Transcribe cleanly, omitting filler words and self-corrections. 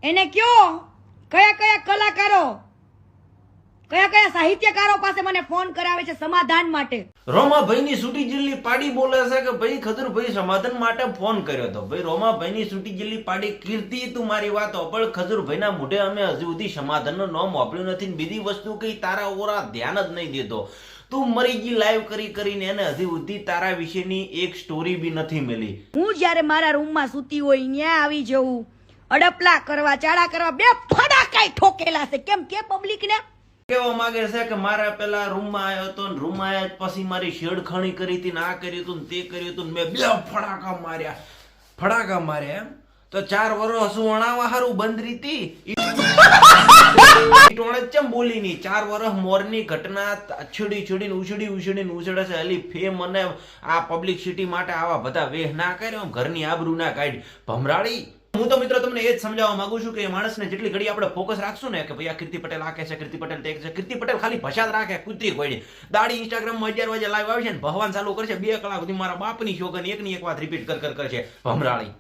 એને કયો કયા કયા કલાકારો કયા કયા સાહિત્યકારો પાસે મને ફોન કરાવે છે સમાધાન માટે. રોમાભાઈની છૂટી જિલ્લી પાડી બોલે છે કે ભાઈ ખજૂરભાઈ સમાધાન માટે ફોન કર્યો હતો. ભાઈ રોમાભાઈની છૂટી જિલ્લી પાડી કીર્તિ તું મારી વાત પણ ખજૂરભાઈના મોઢે અમે હજુ સુધી સમાધાનનું નામ વાપર્યું નથી. બીજી વસ્તુ કઈ તારા ઓરા ધ્યાન જ નહીં દેતો. તું મરી ગઈ લાઈવ કરીને એને હજી સુધી તારા વિશેની એક સ્ટોરી બી નથી મળી. હું જ્યારે મારા રૂમમાં સૂતી હોય ન્યા આવી જવું અડપલા કરવા ચાડા કરવા બે ફડાકાઈ ઠોકેલા છે. કેમ કે પબ્લિક ને કેવા માંગે છે કે મારા પેલા રૂમમાં આવ્યો હતો ને રૂમમાં આવ્યા પછી મારી છેડખાણી કરી હતી ને આ કર્યું હતું ને તે કર્યું હતું ને મેં બે ફડાકા માર્યા એમ તો 4 વર્ષ શું અણાવા હારું બંધ રીતી ચમ બોલી ની 4 વર્ષ મોરની ઘટના છેડીને ઉછળી છે. અલી ફેમ અને આ પબ્લિસિટી માટે આવા બધા વેહ ના કર્યો ઘરની આબરૂ ના કાઢ ભમરાળી. હું તો મિત્રો તમને એ જ સમજાવવા માંગુ છું કે માણસને જેટલી ઘડી આપણે ફોકસ રાખશું ને કે ભાઈ આ કીર્તિ પટેલ આ કે છે કીર્તિ પટેલ તે છે કીર્તિ પટેલ ખાલી ભસાદ રાખે કૂતરી કોઈ દાડી ઇન્સ્ટાગ્રામમાં 11 વાગે લાઈવ આવશે ને ભગવાન ચાલુ કરશે 2 કલાક સુધી મારા બાપની શોગન એકની એક વાત રિપીટ કરશે ભમરાળી.